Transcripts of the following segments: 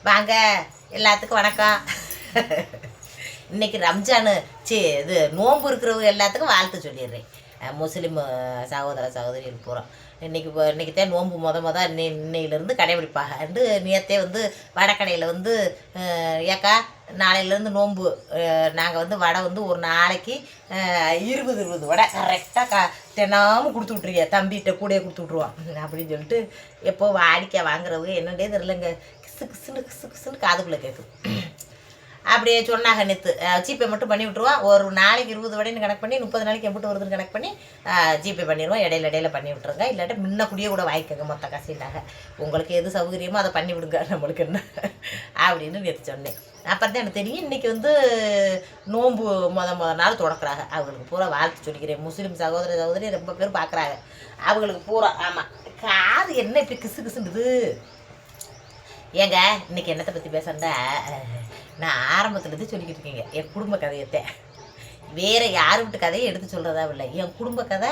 வாங்க எல்லாத்துக்கும் வணக்கம். இன்னைக்கு ரம்ஜானு இது நோன்பு இருக்கிறவங்க எல்லாத்துக்கும் வாழ்த்து சொல்லிடுறேன். முஸ்லீம் சகோதர சகோதரிகள் பூரா இன்னைக்கு தான் நோன்பு இன்னையிலேருந்து கடைபிடிப்பாங்க. நேற்றே வடக்கடையில் ஏக்கா நாளையிலேருந்து நோன்பு நாங்கள் வடை ஒரு நாளைக்கு 20 வடை கரெக்டாக தினமும் கொடுத்து விட்ருங்க, தம்பிகிட்ட கூடயே கொடுத்து விட்ருவோம் அப்படின்னு சொல்லிட்டு எப்போ வாடிக்கை வாங்குறவங்க என்னண்டே தெரிலங்க, கிசு கிசுன்னு கிசு கிசுன்னு காதுக்குள்ளே கேட்குது. அப்படியே சொன்னாங்க நேற்று ஜிபே மட்டும் பண்ணி விட்ருவோம், ஒரு நாளைக்கு 20 வடைன்னு கணக்கு பண்ணி 30 நாளைக்கு எப்படி வருதுன்னு கணக்கு பண்ணி ஜிபே பண்ணிடுவோம், இடையில பண்ணி விட்ருங்க, இல்லாட்டி முன்ன கூடிய கூட வாங்கிக்கோங்க மொத்த காசின்னாங்க. உங்களுக்கு எது சௌகரியமோ அதை பண்ணி விடுங்க, நம்மளுக்கு என்ன அப்படின்னு நேற்று சொன்னேன். அப்புறம் தான் எனக்கு தெரியும் இன்றைக்கி நோன்பு முத நாள் தொடக்குறாங்க. அவங்களுக்கு பூரா வாழ்த்து சொல்லிக்கிறேன். முஸ்லீம் சகோதர சகோதரி ரொம்ப பேர் பார்க்குறாங்க, அவங்களுக்கு பூரா. ஆமாம், காது என்ன இப்படி கிசு கிசுண்டுது ஏங்க. இன்றைக்கி என்னத்தை பற்றி பேசுகிறேன்டா, நான் ஆரம்பத்துலேருந்து சொல்லிக்கிட்டு இருக்கீங்க என் குடும்ப கதையத்தை. வேறு யார் வீட்டு கதையை எடுத்து சொல்கிறதா இல்லை, என் குடும்ப கதை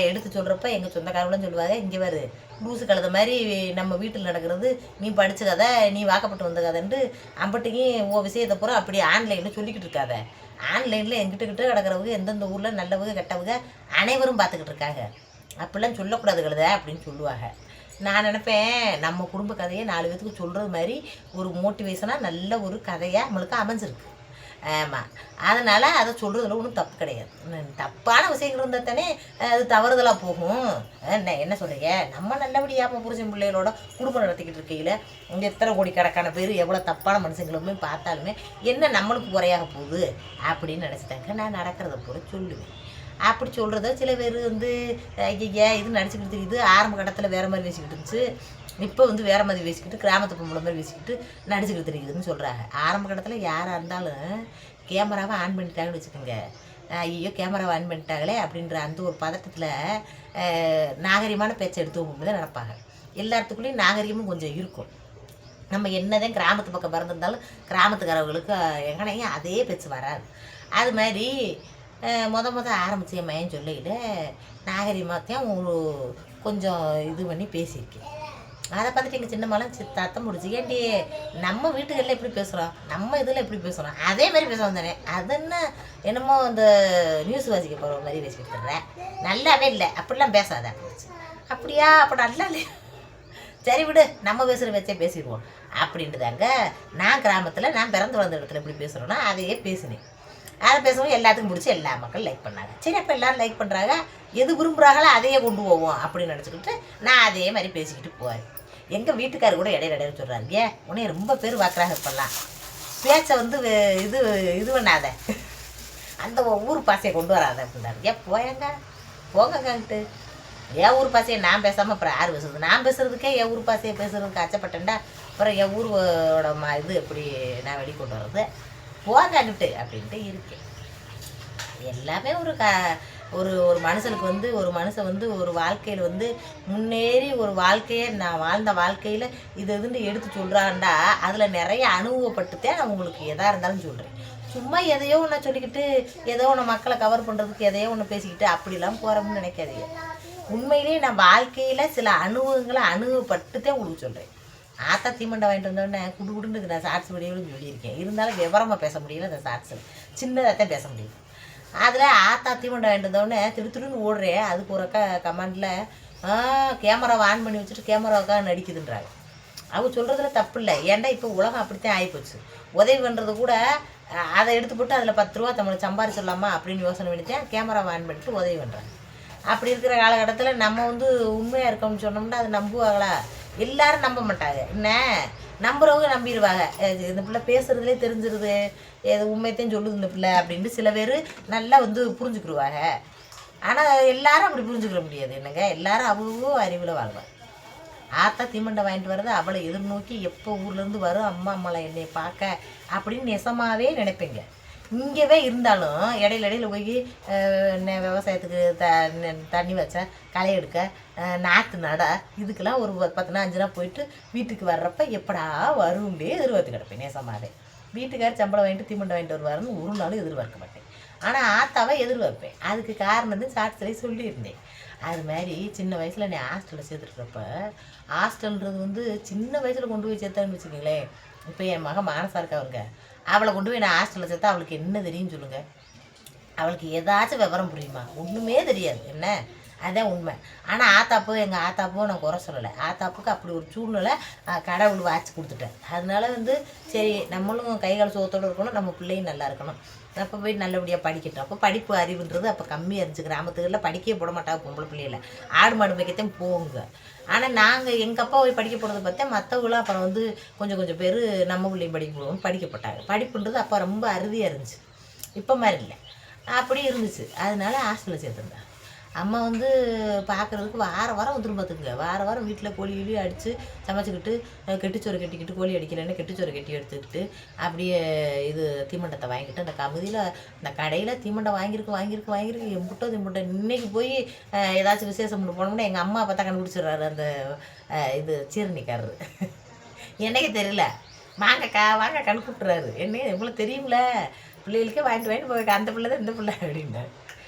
எடுத்து சொல்கிறப்ப எங்கள் சொந்தக்காரங்களும் சொல்லுவாங்க, இங்கே வரு லூசு கழுத மாதிரி நம்ம வீட்டில் நடக்கிறது நீ படித்த கதை, நீ வாக்கப்பட்டு வந்த கதைன்ட்டு அம்பட்டையும் விஷயத்தை பூரா அப்படி ஆன்லைனில் சொல்லிக்கிட்டு இருக்காத. ஆன்லைனில் எங்கிட்ட கிடக்கிறவங்க எந்தெந்த ஊரில் நல்லவங்க கெட்டவங்க அனைவரும் பார்த்துக்கிட்டு இருக்காங்க, அப்படிலாம் சொல்லக்கூடாது கழுத அப்படின்னு சொல்லுவாங்க. நான் நினப்பேன் நம்ம குடும்ப கதையை 4 பேத்துக்கு சொல்கிறது மாதிரி ஒரு மோட்டிவேஷனாக நல்ல ஒரு கதையாக நம்மளுக்கு அமைஞ்சிருக்கு. ஆமாம், அதனால் அதை சொல்கிறதுல ஒன்றும் தப்பு கிடையாது. தப்பான விஷயங்கள் இருந்தால் தானே அது தவறுதலாக போகும். என்ன சொல்கிறீங்க, நம்ம நல்லபடியாக புருஷன் பிள்ளைகளோட குடும்பம் நடத்திக்கிட்டு இருக்கையில் இங்கே எத்தனை கோடி கணக்கான பேர் எவ்வளோ தப்பான மனுஷங்களுமே பார்த்தாலுமே என்ன நம்மளுக்கு குறையாக போகுது அப்படின்னு நினச்சிட்டாங்க. நான் நடக்கிறத பூரா சொல்லுவேன். அப்படி சொல்கிறத சில பேர் ஐயா இது நடிச்சுக்கிட்டு தெரியுது, ஆரம்ப கட்டத்தில் வேறு மாதிரி பேசிக்கிட்டு இருந்துச்சு, இப்போ வேறு மாதிரி பேசிக்கிட்டு கிராமத்து பொம்பளை மாதிரி பேசிக்கிட்டு நடிச்சுக்கிட்டு தெரியுதுன்னு சொல்கிறாங்க. ஆரம்ப கட்டத்தில் யாராக இருந்தாலும் கேமராவை ஆன் பண்ணிட்டாங்கன்னு வச்சுக்கோங்க, ஐயோ கேமராவை ஆன் பண்ணிட்டாங்களே அப்படின்ற அந்த ஒரு பதட்டத்தில் நாகரிகமான பேச்சை எடுத்து தான் நினைப்பாங்க. எல்லாத்துக்குள்ளேயும் நாகரிகமும் கொஞ்சம் இருக்கும். நம்ம என்னதான் கிராமத்து பக்கம் பிறந்திருந்தாலும் கிராமத்துக்காரவங்களுக்கு எங்கனையும் அதே பேச்சு வராது. அது மாதிரி முத ஆரம்பித்த மையன் சொல்லிக்கிட்டு நாகரிகமாகத்தான் கொஞ்சம் இது பண்ணி பேசியிருக்கேன். அதை பார்த்துட்டு எங்கள் சின்னம்மாலாம் தத்தம் முடிச்சு, ஏன்டி நம்ம வீட்டுகளில் எப்படி பேசுகிறோம், நம்ம இதில் எப்படி பேசுகிறோம் அதே மாதிரி பேசுவோம் தானே, அது என்னமோ இந்த நியூஸ் வாசிக்க போகிற மாதிரி பேசிக்கிட்டு தர்றேன், நல்லாவே இல்லை அப்படிலாம் பேசாத அப்படிச்சு. அப்படியா, அப்போ நல்லா இல்லையா, சரி விடு நம்ம பேசுகிற வச்சே பேசிடுவோம் அப்படின்ட்டு தாங்க. நான் கிராமத்தில் நான் பிறந்து வளர்ந்த இடத்துல எப்படி பேசுகிறோன்னா அதையே பேசினேன். அதை பேசவும் எல்லாத்துக்கும் பிடிச்சி எல்லா மக்கள் லைக் பண்ணாங்க. சரி, அப்போ எல்லோரும் லைக் பண்ணுறாங்க, எது விரும்புகிறாங்களோ அதையே கொண்டு போவோம் அப்படின்னு நினச்சிக்கிட்டு நான் அதே மாதிரி பேசிக்கிட்டு போவேன். எங்கள் வீட்டுக்காரர் கூட இடையில சொல்கிறாரு, ஏன் உன்னைய ரொம்ப பேர் பார்க்குறாங்க, இப்போல்லாம் பேச்சை இது பண்ணாத, அந்த ஊர் பாசையை கொண்டு வராத அப்படின்னாரு. ஏன் போங்கங்கிட்டு என் ஊர் பாசையை நான் பேசாமல் அப்புறம் யார் பேசுறது, நான் பேசுகிறதுக்கே என் ஊர் பாசையை பேசுகிறதுக்கு அச்சப்பட்டேன்டா, அப்புறம் என் ஊரோட இது எப்படி நான் வெளிக்கொண்டு வர்றது, போகாங்கிட்டு அப்படின்ட்டு இருக்கேன். எல்லாமே ஒரு மனுஷனுக்கு ஒரு மனுஷன் ஒரு வாழ்க்கையில் முன்னேறி ஒரு வாழ்க்கையை நான் வாழ்ந்த வாழ்க்கையில் இதுன்னு எடுத்து சொல்கிறான்டா, அதில் நிறைய அனுபவப்பட்டுத்தான் நான் உங்களுக்கு எதாக இருந்தாலும் சொல்கிறேன். சும்மா எதையோ ஒன்று சொல்லிக்கிட்டு ஏதோ ஒன்று மக்களை கவர் பண்ணுறதுக்கு எதையோ ஒன்று பேசிக்கிட்டு அப்படிலாம் போகிறோம்னு நினைக்காதீங்க. உண்மையிலேயே நான் வாழ்க்கையில் சில அனுபவங்களை அனுபவப்பட்டுத்தான் உங்களுக்கு சொல்கிறேன். ஆத்தா தீமண்டை வாங்கிட்டு வந்தோடனே குடுன்னு நான் ஷார்ட்ஸ் வீடியோவில் சொல்லியிருக்கேன். இருந்தாலும் விவரமாக பேச முடியல, அந்த ஷார்ட்ஸில் சின்னதாக தான் பேச முடியும். அதில் ஆத்தா தீமண்டை வாங்கிட்டு வந்தோடனே திருன்னு ஓடுறேன். அதுக்கு ஒரு கமெண்டில் கேமராவை ஆன் பண்ணி வச்சுட்டு கேமராவுக்காக நடிக்குதுன்றாங்க. அவங்க சொல்கிறதுல தப்பு இல்லை, ஏன்டா இப்போ உலகம் அப்படித்தான் ஆகிப்போச்சு. உதவி பண்ணுறது கூட அதை எடுத்து போட்டு அதில் 10 ரூபா தமிழ் சம்பாரிச்சிடலாமா அப்படின்னு யோசனை பண்ணித்தான் கேமராவை ஆன் பண்ணிட்டு உதவி பண்ணுறாங்க. அப்படி இருக்கிற காலகட்டத்தில் நம்ம உண்மையாக இருக்கோம்னு சொன்னோம்னா அது நம்புவாங்களா? எல்லாரும் நம்ப மாட்டாங்க. என்ன நம்புறவங்க நம்பிடுவாங்க, இந்த பிள்ளை பேசுகிறதுலே தெரிஞ்சிருது, எது உண்மையத்தையும் சொல்லுது இந்த பிள்ளை அப்படின்ட்டு சில பேர் நல்லா புரிஞ்சுக்கிடுவாங்க. ஆனால் எல்லாரும் அப்படி புரிஞ்சுக்கிற முடியாது. என்னங்க, எல்லாரும் அவ்வளோ அறிவில் வாழ்வாங்க. ஆத்தா தீமண்டை வாங்கிட்டு வர்றது அவளை எதிர்நோக்கி எப்போ ஊர்லேருந்து வரும், அம்மாவை என்னை பார்க்க அப்படின்னு நெசமாகவே நினைப்பேங்க. இங்கேவே இருந்தாலும் இடையில போய் விவசாயத்துக்கு தண்ணி வச்ச களை எடுக்க நாற்று நட இதுக்கெல்லாம் ஒரு 10 நாள் 5 நாள் போயிட்டு வீட்டுக்கு வர்றப்ப எப்படா வரும்னே எதிர்பார்த்து கிடப்பேன். நேசமாகவே வீட்டுக்கார சம்பளம் வாங்கிட்டு தீமண்டை வாங்கிட்டு வருவாருன்னு ஒரு நாளும் எதிர்பார்க்க மாட்டேன். ஆனால் ஆத்தாவை எதிர்பார்ப்பேன். அதுக்கு காரணத்தை சாட்சியிலே சொல்லியிருந்தேன். அது மாதிரி சின்ன வயசில் நீ ஹாஸ்டலில் சேர்த்துருக்கிறப்ப, ஹாஸ்டல்ன்றது வந்து சின்ன வயசில் கொண்டு போய் சேர்த்தான்னு வச்சுக்கோங்களேன். இப்போ என் மகன் மானசா இருக்கவங்க, அவளை கொண்டு போய் நான் ஹாஸ்டலில் சேர்த்தா அவளுக்கு என்ன தெரியும்னு சொல்லுங்கள். அவளுக்கு ஏதாச்சும் விவரம் புரியுமா? ஒன்றுமே தெரியாது. என்ன, அதுதான் உண்மை. ஆனால் ஆத்தாப்போ, எங்கள் ஆத்தாப்போ நான் குறை சொல்லலை. ஆத்தாப்புக்கு அப்படி ஒரு சூழ்நிலை கடவுள் வாட்சி கொடுத்துட்டேன். அதனால வந்து சரி, நம்மளும் கைகால் சோத்தோடு இருக்கணும், நம்ம பிள்ளையும் நல்லா இருக்கணும். அப்போ போய் நல்லபடியாக படிக்கட்டும். அப்போ படிப்பு அறிவுன்றது அப்போ கம்மியாக இருந்துச்சு. கிராமத்துகளில் படிக்கவே போட மாட்டாங்க பொம்பளை பிள்ளைகளை. ஆடு மாடு மேய்க்கத்தான் போங்க. ஆனால் நாங்கள் எங்கள் அப்பா போய் படிக்க போகிறத பார்த்தா மற்றவங்களாம் அப்புறம் வந்து கொஞ்சம் பேர் நம்ம பிள்ளையும் படிக்க போடுவோம் படிக்கப்பட்டாங்க. படிப்புன்றது அப்போ ரொம்ப அறுதியாக இருந்துச்சு, இப்போ மாதிரி இல்லை. அப்படி இருந்துச்சு. அதனால ஹாஸ்டலில் சேர்த்துருந்தேன். அம்மா வந்து பார்க்குறதுக்கு வாரம் வந்துடும் பார்த்துக்குங்க. வாரம் வீட்டில் கோழி அடித்து சமைச்சிக்கிட்டு, கெட்டிச்சோறு கட்டிக்கிட்டு, கோழி அடிக்கலைன்னு கெட்டிச்சோறு கட்டி எடுத்துக்கிட்டு, அப்படியே இது தீமண்டத்தை வாங்கிட்டு, அந்த கமுதியில் அந்த கடையில் தீமண்டம் வாங்கியிருக்கு எம்பிட்டோ இன்றைக்கி போய் ஏதாச்சும் விசேஷம் போனோம்னா எங்கள் அம்மா பார்த்தா கண்டுபிடிச்சிடுறாரு அந்த இது சீரணிக்காரரு. என்னைக்கு தெரியல, வாங்கக்கா வாங்க கண்டுபிட்டுறாரு. என்ன இவ்வளோ தெரியும்ல, பிள்ளைகளுக்கே வாங்கிட்டு போய் அந்த பிள்ளை தான் இந்த பிள்ளை அப்படின்னாரு.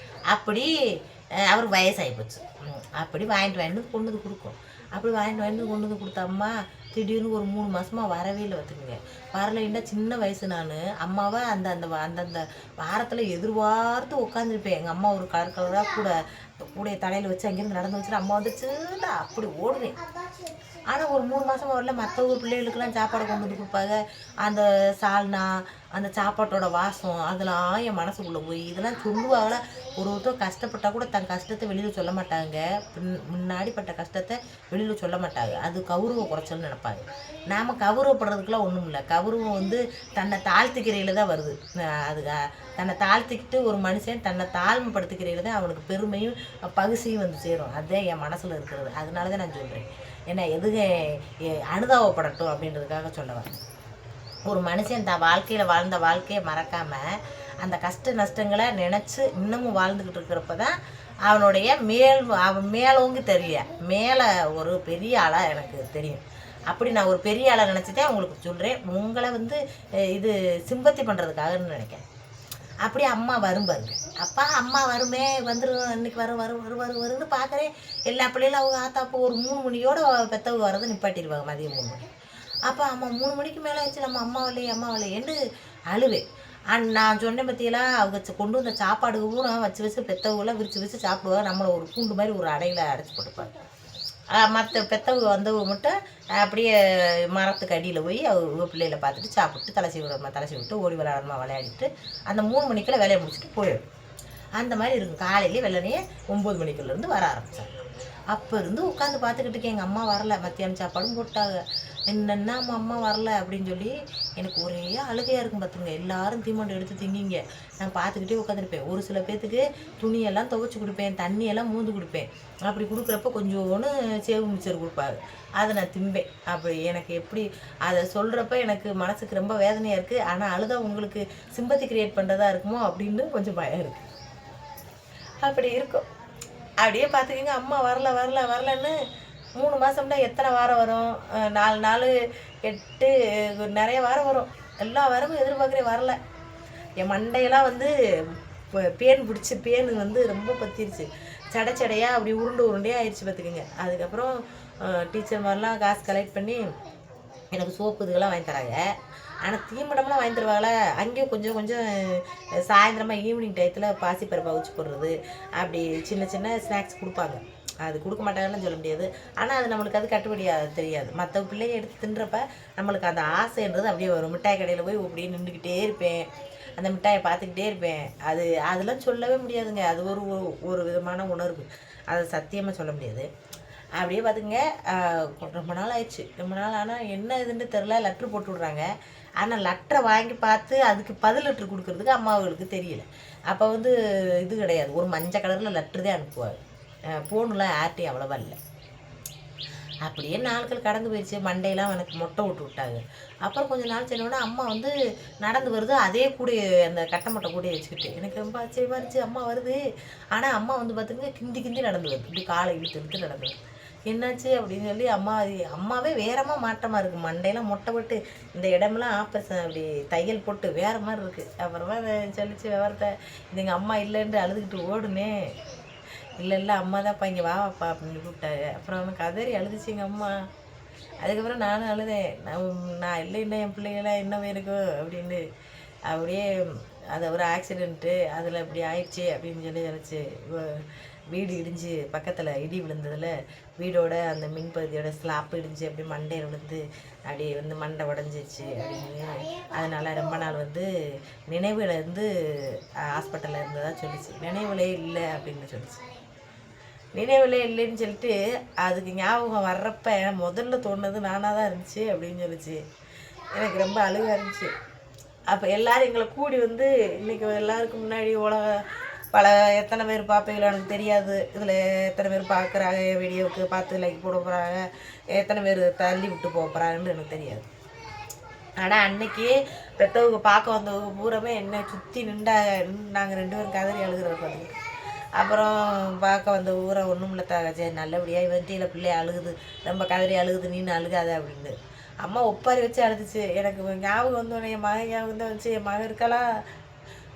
அப்படி அவருக்கு வயசாகி போச்சு. அப்படி வாங்கிட்டு கொண்டு வந்து கொடுக்கும். அப்படி வாங்கிட்டு கொண்டு வந்து கொடுத்தம்மா திடீர்னு ஒரு 3 மாதமாக வரவே இல்லை பார்த்துக்குங்க. வரலைன்னா சின்ன வயசு நான் அம்மாவை அந்தந்த வாரத்தில் எதிர்பார்த்து உட்காந்துருப்பேன். எங்கள் அம்மா ஒரு கலராக கூடைய தலையில் வச்சு அங்கேருந்து நடந்து வச்சுட்டு அம்மா வந்துச்சுன்னா அப்படி ஓடுவேன். ஆனால் ஒரு 3 மாதமாக வரல. மற்ற ஊர் பிள்ளைகளுக்கெல்லாம் சாப்பாடை கொண்டு வந்து கொடுப்பாங்க. அந்த சால்னா, அந்த சாப்பாட்டோட வாசம், அதெல்லாம் என் மனசுக்குள்ளே போய் இதெல்லாம் சொல்லுவாங்களா. ஒருத்தர் கஷ்டப்பட்டால் கூட தன் கஷ்டத்தை வெளியில் சொல்ல மாட்டாங்க. முன்னாடி பட்ட கஷ்டத்தை வெளியில் சொல்ல மாட்டாங்க. அது கௌரவ குறைச்சல்னு நினைப்பாங்க. நாம் கௌரவப்படுறதுக்கெலாம் ஒன்றும் இல்லை. கௌரவம் வந்து தன்னை தாழ்த்திக்கிறையில் தான் வருது. அது தன்னை தாழ்த்திக்கிட்டு ஒரு மனுஷன் தன்னை தாழ்மைப்படுத்திக்கிறையில் தான் அவனுக்கு பெருமையும் பகுசியும் வந்து சேரும். அதுதான் என் மனசில் இருக்கிறது. அதனால தான் நான் சொல்கிறேன். ஏன்னா அனுதாபப்படட்டும் அப்படின்றதுக்காக சொல்ல வரேன். ஒரு மனுஷன் தான் வாழ்க்கையில் வாழ்ந்த வாழ்க்கையை மறக்காமல் அந்த கஷ்ட நஷ்டங்களை நினச்சி இன்னமும் வாழ்ந்துக்கிட்டு இருக்கிறப்ப தான் அவன் மேலோங்கி தெரியல, மேலே ஒரு பெரிய ஆளாக எனக்கு தெரியும். அப்படி நான் ஒரு பெரிய ஆளாக நினச்சிட்டேன் உங்களுக்கு சொல்கிறேன். உங்களை வந்து இது சிம்பத்தி பண்ணுறதுக்காகன்னு நினைக்கிறேன். அப்படியே அம்மா வரும் பாருங்க. அப்பா அம்மா வருமே வந்துடும், இன்னைக்கு வருன்னு பார்க்குறேன். எல்லா பிள்ளைகளும் அவங்க ஆத்தாப்போ ஒரு 3 மணியோட பெற்றவங்க வரதை நிப்பாட்டிடுவாங்க மதியம் 3 மணி. அப்போ அம்மா 3 மணிக்கு மேலே ஆச்சு, நம்ம அம்மா வரலையேன்னு அழுவேன். நான் சொன்னேன் பற்றியெல்லாம் அவங்க கொண்டு வந்த சாப்பாடு பூரா வச்சு பெற்றவங்களாம் விரித்து சாப்பிடுவாங்க. நம்மளை ஒரு கூண்டு மாதிரி ஒரு அடையில் அடைச்சி போட்டுப்பாங்க. மற்ற பெற்றவங்க வந்தவங்க மட்டும் அப்படியே மரத்துக்கு அடியில் போய் அவங்க பிள்ளைகளை பார்த்துட்டு சாப்பிட்டு தலை விட்டு ஓடி விளையாடிட்டு அந்த 3 மணிக்குள்ளே வேலையை முடிச்சுட்டு போயிடும். அந்த மாதிரி இருக்கும். காலையிலே வெள்ளனையே 9 மணிக்குள்ளேருந்து வர ஆரம்பித்தாங்க. அப்போ இருந்து உட்காந்து பார்த்துக்கிட்டு இருக்கேன். எங்கள் அம்மா வரல, மத்தியானம் சாப்பாடும் போட்டாங்க. என்னென்னா அம்மா வரல அப்படின்னு சொல்லி எனக்கு ஒரே அழுகையாக இருக்கும் பார்த்துங்க. எல்லாரும் தீமண்டை எடுத்து திங்கிங்க. நான் பார்த்துக்கிட்டே உட்காந்துருப்பேன். ஒரு சில பேர்த்துக்கு துணியெல்லாம் துவைச்சி கொடுப்பேன், தண்ணியெல்லாம் மூந்து கொடுப்பேன். அப்படி கொடுக்குறப்ப கொஞ்சோன்னு சேவு மிச்சர் கொடுப்பாரு, அதை நான் திம்பேன். அப்படி எனக்கு எப்படி அதை சொல்கிறப்ப எனக்கு மனசுக்கு ரொம்ப வேதனையாக இருக்குது. ஆனால் அழுதா உங்களுக்கு சிம்பத்தி கிரியேட் பண்ணுறதா இருக்குமோ அப்படின்னு கொஞ்சம் பயம் இருக்குது. அப்படி இருக்கும். அப்படியே பார்த்துக்கிங்க. அம்மா வரலன்னு 3 மாதம்னா எத்தனை வாரம் வரும்? 4 நாள் 8 நிறைய வாரம் வரும். எல்லா வாரமும் எதிர்பார்க்குறேன், வரல. என் மண்டையெல்லாம் வந்து பேன் பிடிச்சி பேன் வந்து ரொம்ப பற்றிருச்சு. சடையாக அப்படி உருண்டையாக ஆயிடுச்சு பார்த்துக்குங்க. அதுக்கப்புறம் டீச்சர் மாதிரிலாம் காசு கலெக்ட் பண்ணி எனக்கு சோப்பு இதுகெல்லாம் வாங்கி தராங்க. ஆனால் தீமண்டம்லாம் வாங்கி தருவாங்களா. அங்கேயும் கொஞ்சம் சாயந்தரமாக ஈவினிங் டயத்தில் பாசிப்பருப்பை வச்சு போடுறது, அப்படி சின்ன ஸ்நாக்ஸ் கொடுப்பாங்க. அது கொடுக்க மாட்டாங்கன்னு சொல்ல முடியாது. ஆனால் அது நம்மளுக்கு அது கட்டுப்படியாக தெரியாது. மற்ற பிள்ளைங்க எடுத்து தின்றப்ப நம்மளுக்கு அந்த ஆசைன்றது அப்படியே வரும். மிட்டாய் கடையில் போய் அப்படியே நின்றுக்கிட்டே இருப்பேன், அந்த மிட்டாயை பார்த்துக்கிட்டே இருப்பேன். அதெல்லாம் சொல்லவே முடியாதுங்க. அது ஒரு விதமான உணர்வு, அதை சத்தியமாக சொல்ல முடியாது. அப்படியே பார்த்துங்க. ரொம்ப நாள் ஆயிடுச்சு. ரொம்ப நாள் ஆனால் என்ன இதுன்னு தெரில. லெட்ரு போட்டு விட்றாங்க. ஆனால் லெட்டரை வாங்கி பார்த்து அதுக்கு 10 லெட்ரு கொடுக்குறதுக்கு அம்மாவுகளுக்கு தெரியல. அப்போ வந்து இது கிடையாது, ஒரு மஞ்சள் கலரில் லெட்ரு தான் அனுப்புவாங்க. ஃபோனுலாம் யார்ட்டையும் அவ்வளோவா இல்லை. அப்படியே நாட்கள் கடந்து போயிடுச்சு. மண்டையெல்லாம் எனக்கு மொட்டை விட்டாங்க. அப்புறம் கொஞ்சம் நாள் சென்னோன்னா அம்மா வந்து நடந்து வருது, அதே கூடைய அந்த கட்டை மொட்டை கூடையை வச்சுக்கிட்டு. எனக்கு ரொம்ப ஆச்சரியமாக இருந்துச்சு. அம்மா வருது, ஆனால் அம்மா வந்து பார்த்துங்க கிந்தி நடந்து வருது. இப்படி காலை இழுத்து நடந்து வருது. என்னாச்சு அப்படின்னு சொல்லி அம்மாவே வேறமாக மாற்றமாக இருக்குது. மண்டையெல்லாம் மொட்டை போட்டு இந்த இடமெல்லாம் ஆப்ரேஷன் அப்படி தையல் போட்டு வேறு மாதிரி இருக்குது. அப்புறமா அதை சொல்லிச்சு விவரத்தை, இது எங்கள் அம்மா இல்லைன்ட்டு அழுதுகிட்டு ஓடுனே. இல்லை அம்மா தான்ப்பா இங்கே வாப்பா அப்படின்னு கூப்பிட்டாங்க. அப்புறம் அவனுக்கு கதறி அழுதுச்சு எங்கள் அம்மா. அதுக்கப்புறம் நானும் அழுதேன். நான் இல்லை இன்னும் என் பிள்ளைங்களாம் என்ன இருக்கும் அப்படின்னு. அப்படியே அது ஒரு ஆக்சிடெண்ட்டு அதில் இப்படி ஆயிடுச்சு அப்படின்னு சொல்லி நினச்சி வீடு இடிஞ்சு பக்கத்தில் இடி விழுந்ததில் வீடோட அந்த மின்பகுதியோட ஸ்லாப்பு இடிஞ்சு அப்படி மண்டையில் விழுந்து அப்படி வந்து மண்டை உடஞ்சிச்சு அப்படின்னு. அதனால் ரொம்ப நாள் வந்து நினைவில் இருந்து ஹாஸ்பிட்டலில் இருந்ததாக சொல்லிச்சு. நினைவிலே இல்லை அப்படின்னு சொல்லிச்சு. நினைவிலே இல்லைன்னு சொல்லிட்டு அதுக்கு ஞாபகம் வர்றப்ப முதல்ல தோணுது நானாக தான் இருந்துச்சு அப்படின்னு சொல்லிச்சு. எனக்கு ரொம்ப அழுகாக இருந்துச்சு. அப்போ எல்லோரும் எங்களை கூடி வந்து இன்றைக்கி எல்லாருக்கும் முன்னாடி எத்தனை பேர் பார்ப்பீங்களோ எனக்கு தெரியாது. இதில் எத்தனை பேர் பார்க்குறாங்க, வீடியோவுக்கு பார்த்து லைக் போட போகிறாங்க, எத்தனை பேர் தள்ளி விட்டு போக போகிறாங்கன்னு எனக்கு தெரியாது. ஆனால் அன்னைக்கு பெற்றவங்க பார்க்க வந்தவங்க பூராமே என்னை சுற்றி நாங்கள் 2 பேரும் கதறி அழுகிறத பார்த்துக்கிட்டு. அப்புறம் பார்க்க வந்த ஊரை ஒன்றும் இல்லை சரி நல்லபடியாக இவன்ட்டியில் பிள்ளைய அழுகுது, ரொம்ப கதறி அழுகுது, நீனு அழுகாத அப்படின்னு அம்மா ஒப்பாரி வச்சு அழுதுச்சு. எனக்கு ஞாபகம் வந்தோடனே என் மகன் ஞாபகம் தான் வந்துச்சு. என் மகன் இருக்கலாம்,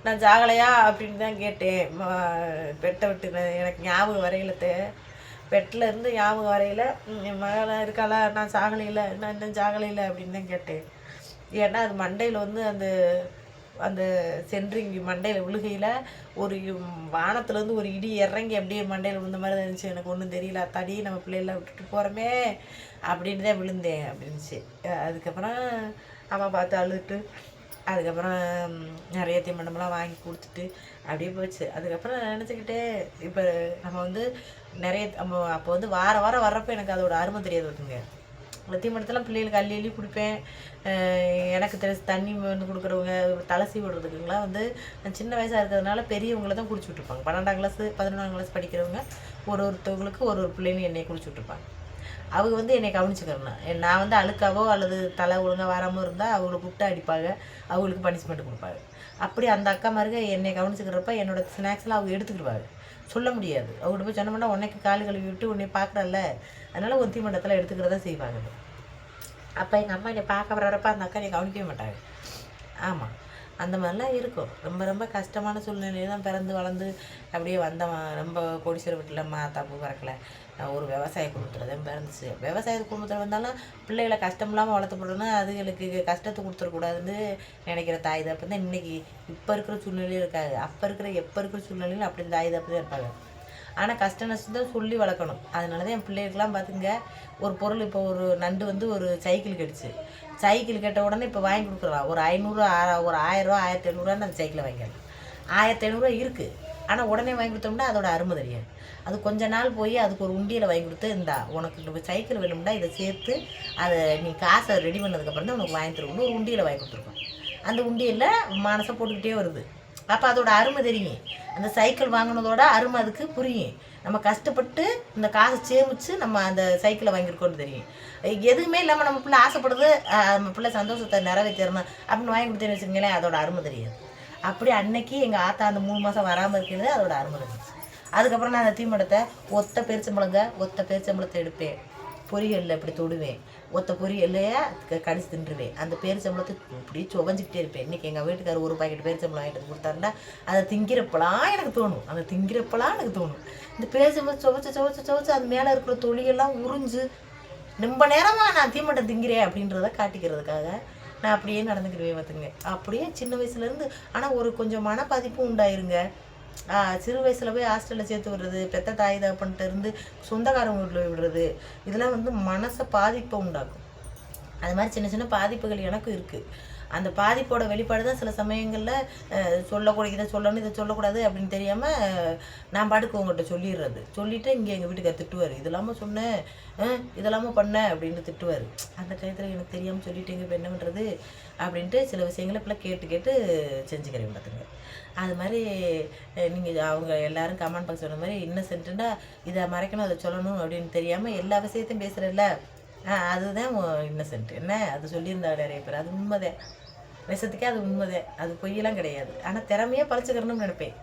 நான் ஜாகலையா அப்படின்னு தான் கேட்டேன். பெட்டை விட்டு எனக்கு ஞாபகம் வரையிலத்தை பெட்டில் இருந்து ஞாபகம் வரையில் என் மகளாக இருக்காளா, நான் சாகலையில், நான் இன்னும் ஜாகலையில் அப்படின்னு தான் கேட்டேன். ஏன்னா அது மண்டையில் வந்து அந்த சென்ட்ரிங்கி மண்டையில் விழுகையில் ஒரு வானத்துலேருந்து ஒரு இடி இறங்கி அப்படியே மண்டையில் விழுந்த மாதிரி இருந்துச்சு. எனக்கு ஒன்றும் தெரியல, அத்தாடி நம்ம பிள்ளைகள விட்டுட்டு போகிறோமே அப்படின்னு தான் விழுந்தேன் அப்படின்னுச்சு. அதுக்கப்புறம் அம்மா பார்த்து அழுதுட்டு அதுக்கப்புறம் நிறைய தின்பண்டமெல்லாம் வாங்கி கொடுத்துட்டு அப்படியே போச்சு. அதுக்கப்புறம் நான் நினச்சிக்கிட்டே இப்போ நம்ம வந்து நிறைய அப்போ வந்து வாரம் வர்றப்போ எனக்கு அதோட அருமை தெரியாது இருக்குங்க. தின்பண்டத்தெல்லாம் பிள்ளைகளுக்கு அள்ளி கொடுப்பேன். எனக்கு தெரிஞ்ச தண்ணி வந்து கொடுக்குறவங்க தலசி விடுறதுக்குங்களாம் வந்து சின்ன வயசாக இருக்கிறதுனால பெரியவங்கள தான் குடிச்சு விட்ருப்பாங்க. 12ஆம் கிளாஸு 11ஆம் கிளாஸ் படிக்கிறவங்க ஒருத்தவங்களுக்கு ஒரு பிள்ளைன்னு என்னை குடிச்சு விட்ருப்பாங்க. அவங்க வந்து என்னை கவனிச்சுக்கிறேன். நான் வந்து அழுக்காவோ அல்லது தலை ஒழுங்காக வராமல் இருந்தால் அவங்கள கூப்பிட்டு அடிப்பாங்க, அவங்களுக்கு பனிஷ்மெண்ட் கொடுப்பாங்க. அப்படி அந்த அக்கா மாருங்க என்னை கவனிச்சுக்கிறப்ப என்னோடய ஸ்நாக்ஸ்லாம் அவங்க எடுத்துக்கிடுவாங்க. சொல்ல முடியாது. அவங்கள்ட்ட போய் சொன்னோம்னா உன்னைக்கு கால் கழுவி விட்டு உன்னை பார்க்குறல்ல, அதனால் ஒத்தி மண்டத்தில் எடுத்துக்கிறதா செய்வாங்க. அப்போ எங்கள் அம்மா என்னை பார்க்க வர்றப்ப அந்த அக்கா என்னை கவனிக்கவே மாட்டாங்க. ஆமாம், அந்த மாதிரிலாம் இருக்கும். ரொம்ப கஷ்டமான சூழ்நிலையில் தான் பிறந்து வளர்ந்து அப்படியே வந்தவன். ரொம்ப கோடீஸ்வர வீட்டில் தப்பு பறக்கலை, ஒரு விவசாய குடும்பத்தில் தான் பிறந்துச்சு. விவசாய குடும்பத்தில் வந்தாலும் பிள்ளைகளை கஷ்டம் இல்லாமல் வளர்த்தப்படணும், அதுகளுக்கு கஷ்டத்தை கொடுத்துடக்கூடாதுன்னு நினைக்கிற தாய் தப்பு தான் இன்றைக்கி இப்போ இருக்கிற சூழ்நிலையும் இருக்காது. எப்போ இருக்கிற சூழ்நிலையும் அப்படி தாய் தப்பு தான் இருப்பாங்க. ஆனால் கஷ்ட நஷ்டத்தை சொல்லி வளர்க்கணும். அதனால தான் என் பிள்ளைகளுக்கெல்லாம் பார்த்துங்க, ஒரு பொருள் இப்போ ஒரு நண்டு வந்து ஒரு சைக்கிள் கடிச்சு, சைக்கிள் கேட்ட உடனே இப்போ வாங்கி கொடுக்குறலாம். ஒரு 500 ஒரு 1000 1500 அந்த சைக்கிளை வாங்கிக்கலாம். 1500 இருக்குது. ஆனால் உடனே வாங்கி கொடுத்தோம்னா அதோட அருமை தெரியாது. அது கொஞ்ச நாள் போய் அதுக்கு ஒரு உண்டியில் வாங்கி கொடுத்து, உனக்கு சைக்கிள் வேணும்னா இதை சேர்த்து அதை நீ காசை ரெடி பண்ணதுக்கப்புறம் தான் உனக்கு வாங்கி தருவோம்னு ஒரு உண்டியில் வாங்கி கொடுத்துருக்கோம். அந்த உண்டியில் மனசை போட்டுக்கிட்டே வருது. அப்போ அதோட அருமை தெரியும். அந்த சைக்கிள் வாங்கினதோட அருமை அதுக்கு புரியும். நம்ம கஷ்டப்பட்டு இந்த காசை சேமித்து நம்ம அந்த சைக்கிளை வாங்கியிருக்கோன்னு தெரியும். எதுவுமே இல்லாமல் நம்ம பிள்ளை ஆசைப்படுறது, நம்ம பிள்ளை சந்தோஷத்தை நிறைவேற்றணும் அப்படின்னு வாங்கி கொடுத்தேன்னு வச்சுக்கங்களேன், அதோட அருமை தெரியாது. அப்படி அன்னைக்கு எங்கள் ஆத்தா அந்த 3 மாதம் வராமல் இருக்கிறது அதோட அருமை இருந்துச்சு. அதுக்கப்புறம் நான் அந்த தீமடத்தை ஒத்த பேரிச்சம்பளத்தை எடுப்பேன், பொரியலில் இப்படி தொடுவேன், ஒத்த பொரியல்லையே கடிச்சு தின்றுவேன். அந்த பேரிச்சம்பளத்தை இப்படி சுவஞ்சிக்கிட்டே இருப்பேன். இன்றைக்கி எங்கள் வீட்டுக்காரர் ஒரு பாக்கெட் பேரிச்சம்பளம் வாங்கிட்டு கொடுத்தாருன்னா அதை திங்கிறப்பெல்லாம் எனக்கு தோணும். இந்த பேரிச்சம்பளம் சுவச்சு அது மேலே இருக்கிற தொழிலெல்லாம் உறிஞ்சு ரொம்ப நேரமாக நான் தீமட்டம் திங்கிறேன் அப்படின்றத காட்டிக்கிறதுக்காக நான் அப்படியே நடந்துக்கிடுவேன் பார்த்துங்க. அப்படியே சின்ன வயசுலேருந்து. ஆனால் ஒரு கொஞ்சம் மன பாதிப்பும் உண்டாயிருங்க. சிறு வயசில் போய் ஹாஸ்டலில் சேர்த்து விடுறது, பெத்த தாய் தகப்பன்ட்டு இருந்து சொந்தக்காரங்க வீட்டில் போய் விடுறது, இதெல்லாம் வந்து மனசை பாதிப்பை உண்டாக்கும். அது மாதிரி சின்ன பாதிப்புகள் எனக்கும் இருக்குது. அந்த பாதிப்போட வெளிப்பாடு தான் சில சமயங்களில் இதை சொல்லணும் இதை சொல்லக்கூடாது அப்படின்னு தெரியாமல் நான் பாட்டுக்கு உங்கள்கிட்ட சொல்லிடுறது. சொல்லிவிட்டு இங்கே எங்கள் வீட்டுக்கார் திட்டுவார், இதெல்லாமல் சொன்னேன், இதெல்லாமல் பண்ணேன் அப்படின்னு திட்டுவார். அந்த டயத்தில் எனக்கு தெரியாமல் சொல்லிட்டேங்க, இப்போ என்ன பண்ணுறது அப்படின்ட்டு சில விஷயங்களை இப்போலாம் கேட்டு செஞ்சுக்கிறேன் பார்த்துங்க. அது மாதிரி நீங்கள் அவங்க எல்லோரும் கமெண்ட் பாக்ஸ் சொன்ன மாதிரி இன்னசென்ட்டுன்னா இதை மறைக்கணும் அதை சொல்லணும் அப்படின்னு தெரியாமல் எல்லா விஷயத்தையும் பேசுகிறல்ல, அதுதான் இன்னசென்ட். என்ன அது சொல்லியிருந்தாங்க நிறைய பேர், அது உண்மைதான். விஷத்துக்கே அது உண்மைதான், அது பொய்யெல்லாம் கிடையாது. ஆனால் திறமையாக பறிச்சுக்கிறணும்னு நினைப்பேன்.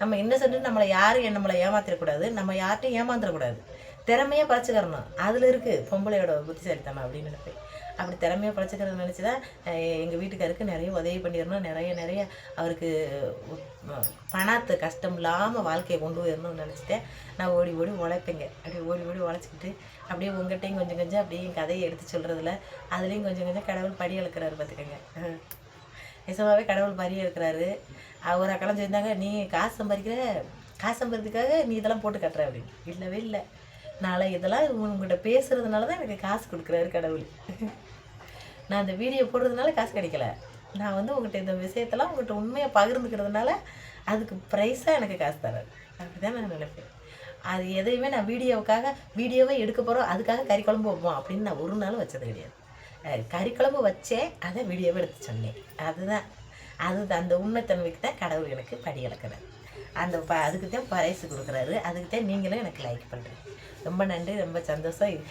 நம்ம இன்னசென்ட்டு நம்மளை யாரும் ஏமாத்திடக்கூடாது, நம்ம யார்கிட்டையும் ஏமாந்துடக்கூடாது. திறமையாக பழச்சிக்கிறணும். அதில் இருக்குது பொம்பளையோட புத்திசாலித்தனம் அப்படின்னு நினைப்பேன். அப்படி திறமையாக பழச்சிக்கிறது நினச்சி தான் எங்கள் வீட்டுக்காருக்கு நிறைய உதவி பண்ணிடணும், நிறைய அவருக்கு பணத்தை கஷ்டம் இல்லாமல் வாழ்க்கையை கொண்டு போயிடணும்னு நினச்சிட்டேன். நான் ஓடி உழைப்பேங்க. அப்படியே ஓடி உழைச்சிக்கிட்டு அப்படியே உங்கள்கிட்டையும் கொஞ்சம் அப்படியே என் கதையை எடுத்து சொல்கிறதுல அதுலேயும் கொஞ்சம் கடவுள் படி இழக்கிறாரு பார்த்துக்கோங்க. நிஜமாகவே கடவுள் படி இழக்கிறாரு. ஒரு அக்கெல்லாம் சொல்லியிருந்தாங்க, நீ காசு சம்பாதிக்கிறதுக்காக நீ இதெல்லாம் போட்டு கட்டுற அப்படின்னு. இல்லவே இல்லை, நாளை இதெல்லாம் உங்கள்கிட்ட பேசுகிறதுனால தான் எனக்கு காசு கொடுக்குறாரு கடவுள். நான் இந்த வீடியோ போடுறதுனால காசு கிடைக்கல, நான் உங்கள்கிட்ட இந்த விஷயத்தெல்லாம் உங்கள்கிட்ட உண்மையாக பகிர்ந்துக்கிறதுனால அதுக்கு ப்ரைஸாக எனக்கு காசு தராரு. அப்படி தான் நான் நினைப்பேன். அது எதையுமே நான் வீடியோவை எடுக்க போகிறோம் அதுக்காக கறி குழம்பு வைப்போம் அப்படின்னு நான் ஒரு நாள் வச்சது கிடையாது. கறி குழம்பு வச்சேன், அதை வீடியோவை எடுத்து சொன்னேன். அதுதான் அந்த உண்மைத்தன்மைக்கு தான் கடவுள் எனக்கு படி இழக்கிறார். அதுக்கு தான் பரிசு கொடுக்குறாரு. அதுக்கு தான் நீங்களும் எனக்கு லைக் பண்ணுறீங்க. ரொம்ப நன்றி, ரொம்ப சந்தோஷம்.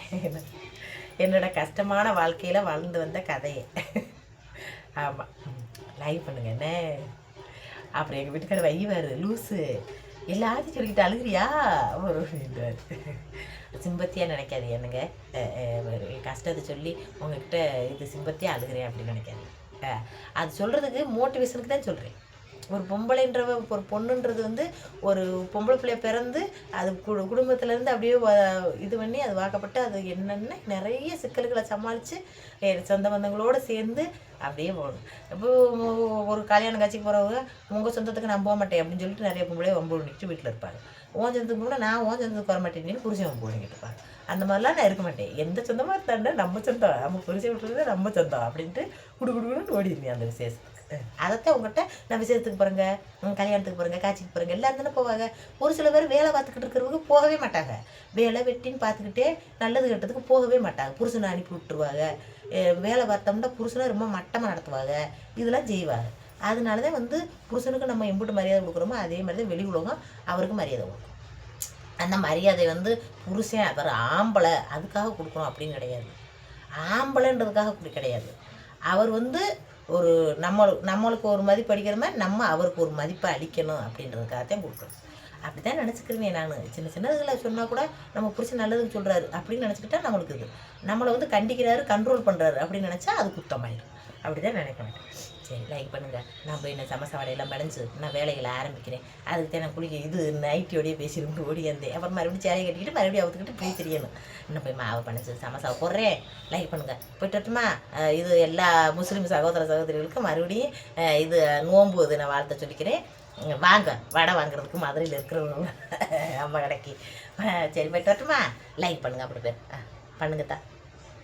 என்னோட கஷ்டமான வாழ்க்கையில் வாழ்ந்து வந்த கதையை ஆமாம் லைக் பண்ணுங்க என்ன. அப்புறம் எங்கள் வீட்டுக்கார வைவார், லூஸு எல்லாத்தையும் சொல்லிக்கிட்டு அழுகிறியா ஒரு சிம்பத்தியாக நினைக்காது என்னங்க. கஷ்டத்தை சொல்லி உங்ககிட்ட இது சிம்பத்தியாக அழுகிறேன் அப்படின்னு நினைக்காது. அது சொல்கிறதுக்கு மோட்டிவேஷனுக்கு தான் சொல்கிறேன். ஒரு பொம்பளைன்றவ ஒரு பொண்ணுன்றது ஒரு பொம்பளை பிள்ளைய பிறந்து அது குடும்பத்துலேருந்து அப்படியே இது பண்ணி அது வாக்கப்பட்டு அது என்னென்ன நிறைய சிக்கல்களை சமாளித்து சொந்த பந்தங்களோடு சேர்ந்து அப்படியே போகணும். இப்போ ஒரு கல்யாண காட்சிக்கு போகிறவங்க உங்கள் சொந்தத்துக்கு நான் போக மாட்டேன் அப்படின்னு சொல்லிட்டு நிறைய பொம்பளையை வம்பு பண்ணிட்டு வீட்டில் இருப்பாங்க. ஓன் சொந்தத்துக்கு போனால் நான் ஓன் சொந்தத்துக்கு வர மாட்டேன்னு புருஷன் வம்பு பண்ணிக்கிட்டு இருப்பாங்க. அந்த மாதிரிலாம் நான் இருக்க மாட்டேன். எந்த சொந்தமாக இருந்தாண்டா நம்ம சொந்தம், நம்ம புருஷன் விட்டுறது நம்ம சொந்தம் அப்படின்ட்டு குடுக்குன்னு ஓடிடுங்க அந்த விசேஷத்துக்கு. அதைத்தான் உங்கள்கிட்ட நான் விசேஷத்துக்கு போகிறேங்க, கல்யாணத்துக்கு போகிறேங்க, காட்சிக்கு போகிறேங்க எல்லாரும் தானே போவாங்க. ஒரு சில பேர் வேலை பார்த்துக்கிட்டு இருக்கிறவங்க போகவே மாட்டாங்க. வேலை வெட்டின்னு பார்த்துக்கிட்டே நல்லது கெட்டதுக்கு போகவே மாட்டாங்க. புருஷனை அனுப்பி விட்டுருவாங்க. வேலை பார்த்தோம்னா புருஷனை ரொம்ப மட்டமாக நடத்துவாங்க. இதெல்லாம் செய்வாங்க. அதனால தான் புருஷனுக்கு நம்ம எம்பிட்டு மரியாதை கொடுக்குறோமோ அதே மாதிரி தான் வெளி உலகம் அவருக்கு மரியாதை கொடுக்கும். அந்த மரியாதை புருஷன் அவர் ஆம்பளை அதுக்காக கொடுக்கணும் அப்படின்னு கிடையாது. ஆம்பளைன்றதுக்காக அப்படி கிடையாது. அவர் ஒரு நம்மளுக்கு ஒரு மதிப்பு அடிக்கிற மாதிரி நம்ம அவருக்கு ஒரு மதிப்பை அளிக்கணும் அப்படின்றதுக்காகத்தான் கொடுக்கணும். அப்படி தான் நினச்சிக்கிறேன் நான். சின்ன இதில் சொன்னால் கூட நம்ம புருஷன் நல்லதுக்கு சொல்கிறாரு அப்படின்னு நினச்சிக்கிட்டா நம்மளுக்கு இது நம்மளை கண்டிக்கிறாரு, கண்ட்ரோல் பண்ணுறாரு அப்படின்னு நினச்சா அது குத்தமாயிடும். அப்படி தான் நினைக்க மாட்டேன். சரி லைக் பண்ணுங்கள். நான் போய் என்ன சமசா வடையெல்லாம் படைஞ்சு நான் வேலைகளை ஆரம்பிக்கிறேன். அதுக்கு தான் நான் இது நைட்டியோடையே பேசிட்டு ஓடியாந்தேன். அப்புறம் மறுபடியும் சேலையை கட்டிக்கிட்டு மறுபடியும் அவுத்துக்கிட்டு போய் தெரியணும். இன்னும் போய் மாவை படைஞ்சு சமசாவை போடுறேன். லைக் பண்ணுங்கள். போய்ட்டு வரட்டுமா? இது எல்லா முஸ்லீம் சகோதரிகளுக்கும் மறுபடியும் இது நோம்பு இது நான் வாழ்த்த சொல்லிக்கிறேன். வாங்க வடை வாங்குறதுக்கு மதுரையில் இருக்கிறவங்க அம்மா கடைக்கு. சரி போய்ட்டு வரட்டுமா? லைக் பண்ணுங்கள். அப்படி பேர் பண்ணுங்க தான்.